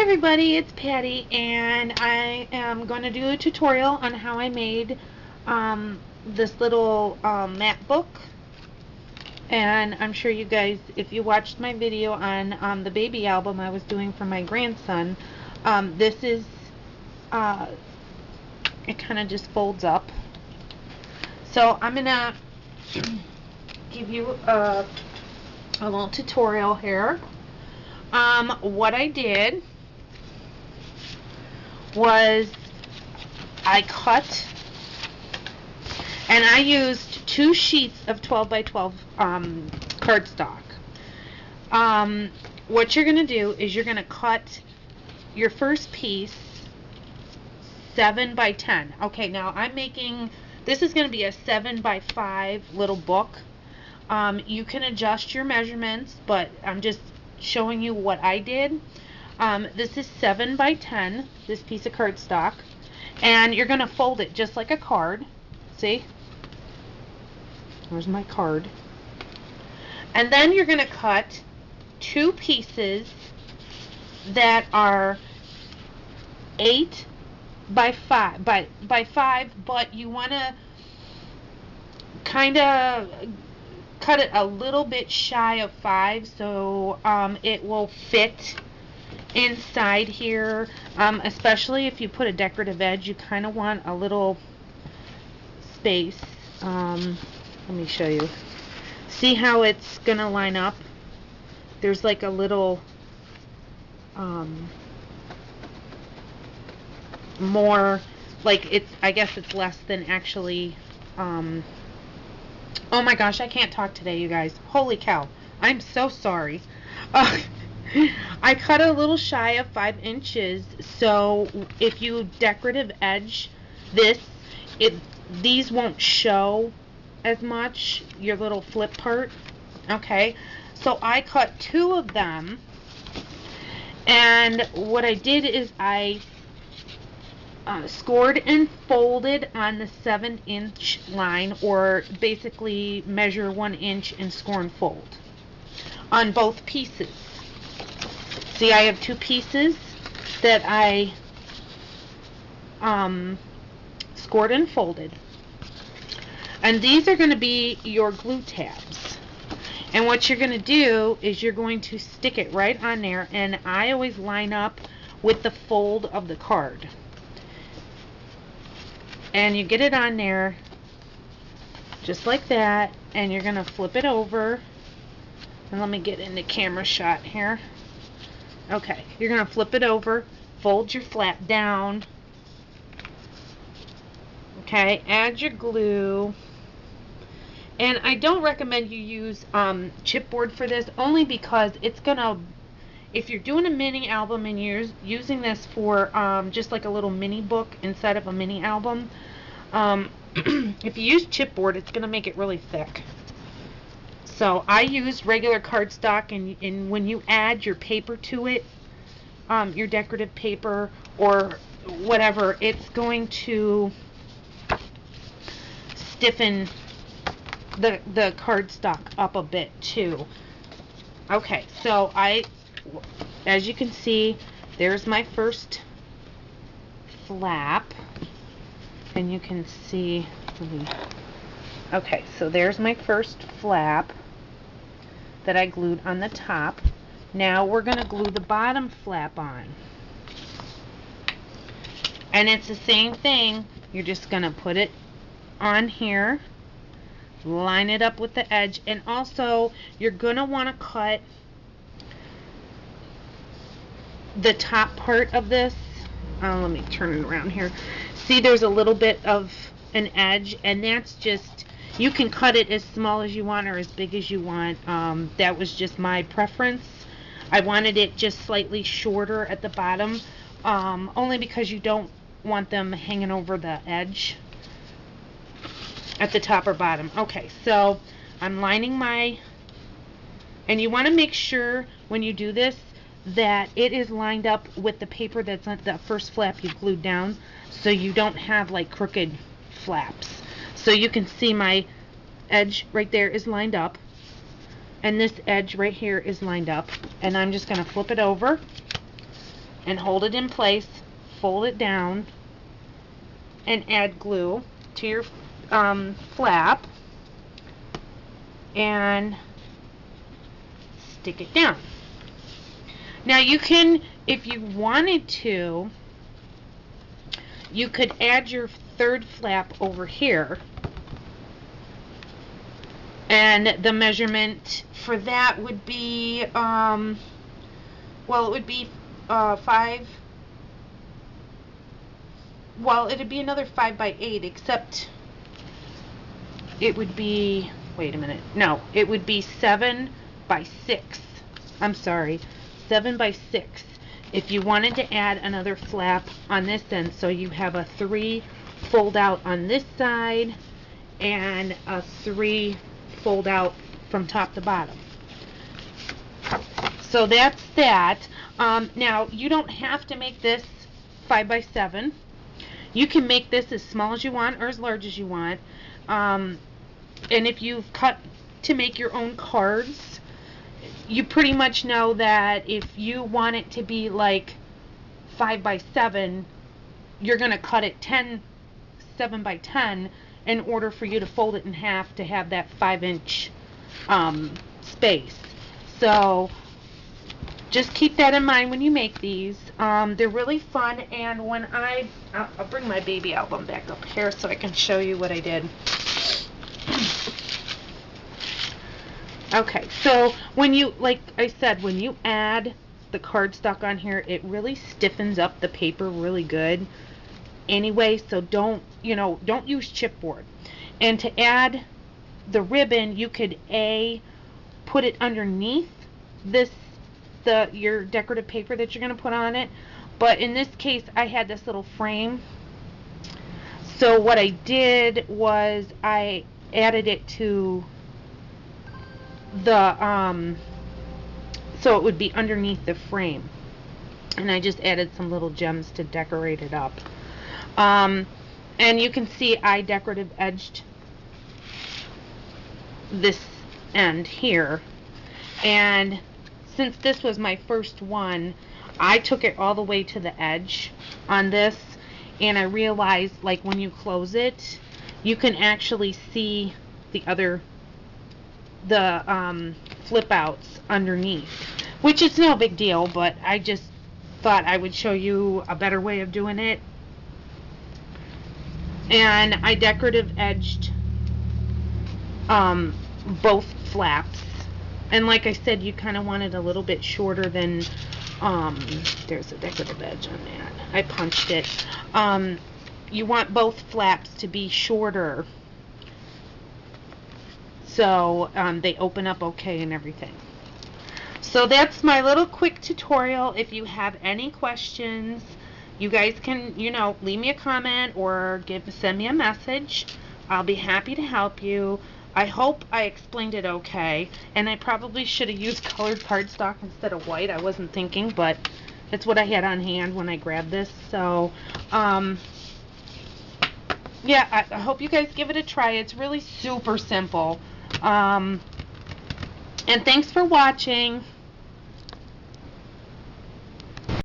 everybody, it's Patty, and I am going to do a tutorial on how I made this little map book. And I'm sure you guys, if you watched my video on the baby album I was doing for my grandson, this is, it kind of just folds up. So I'm going to give you a little tutorial here. What I did was I cut, and I used 2 sheets of 12 by 12 cardstock. What you're going to do is you're going to cut your first piece 7 by 10. Okay, now I'm making, this is going to be a 7 by 5 little book. You can adjust your measurements, but I'm just showing you what I did. This is 7 by 10, this piece of cardstock, and you're going to fold it just like a card. See? There's my card. And then you're going to cut 2 pieces that are 8 by 5 by 5, but you want to kind of cut it a little bit shy of 5 so it will fit inside here, especially if you put a decorative edge. You kind of want a little space. Let me show you. See how it's gonna line up? There's like a little more, like, it's, I guess it's less than actually oh my gosh, I can't talk today, you guys. Holy cow. I'm so sorry. I cut a little shy of 5 inches, so if you decorative edge this, these won't show as much, your little flip part. Okay, so I cut 2 of them, and what I did is I scored and folded on the 7-inch line, or basically measure 1 inch and score and fold on both pieces. See, I have 2 pieces that I scored and folded, and these are going to be your glue tabs. And what you're going to do is you're going to stick it right on there, and I always line up with the fold of the card. And you get it on there just like that, and you're going to flip it over. And let me get in the camera shot here. Okay, you're going to flip it over, fold your flap down. Okay, add your glue. And I don't recommend you use chipboard for this, only because it's going to, if you're doing a mini album and you're using this for just like a little mini book instead of a mini album, if you use chipboard, it's going to make it really thick. So I use regular cardstock, and when you add your paper to it, your decorative paper or whatever, it's going to stiffen the cardstock up a bit too. Okay, so as you can see, there's my first flap, and you can see, okay, so there's my first flap that I glued on the top. Now we're going to glue the bottom flap on, and it's the same thing. You're just going to put it on here, line it up with the edge, and also you're going to want to cut the top part of this. Let me turn it around here. See, there's a little bit of an edge, and that's just, you can cut it as small as you want or as big as you want. That was just my preference. I wanted it just slightly shorter at the bottom, only because you don't want them hanging over the edge at the top or bottom. Okay, so I'm lining my, and you want to make sure when you do this that it is lined up with the paper that's on the first flap you glued down, so you don't have like crooked flaps. So you can see my edge right there is lined up, and this edge right here is lined up, and I'm just going to flip it over and hold it in place, fold it down, and add glue to your flap, and stick it down. Now you can, if you wanted to, you could add your third flap over here, and the measurement for that would be well, it would be 5, well, it'd be another 5 by 8, except it would be, wait a minute, no, it would be 7 by 6. I'm sorry, 7 by 6. If you wanted to add another flap on this end, so you have a 3 fold out on this side and a 3 fold out from top to bottom. So that's that. Now you don't have to make this 5 by 7. You can make this as small as you want or as large as you want. And if you've cut to make your own cards, you pretty much know that if you want it to be like 5 by 7, you're going to cut it 7 by 10 in order for you to fold it in half to have that 5-inch space. So just keep that in mind when you make these. They're really fun, and when I'll bring my baby album back up here so I can show you what I did. Okay, so when you, like I said, when you add the cardstock on here, it really stiffens up the paper really good anyway, so don't use chipboard. And to add the ribbon, you could put it underneath your decorative paper that you're going to put on it, but in this case I had this little frame, so what I did was I added it to the so it would be underneath the frame, and I just added some little gems to decorate it up. And you can see I decorative edged this end here, and since this was my first one, I took it all the way to the edge on this, and I realized, like, when you close it, you can actually see the flip outs underneath, which is no big deal, but I just thought I would show you a better way of doing it. And I decorative edged both flaps, and like I said, you kind of want it a little bit shorter than there's a decorative edge on that, I punched it. You want both flaps to be shorter so they open up okay and everything. So that's my little quick tutorial. If you have any questions, you guys can, leave me a comment or send me a message. I'll be happy to help you. I hope I explained it okay, and I probably should have used colored cardstock instead of white. I wasn't thinking, but that's what I had on hand when I grabbed this. So yeah, I hope you guys give it a try. It's really super simple. And thanks for watching.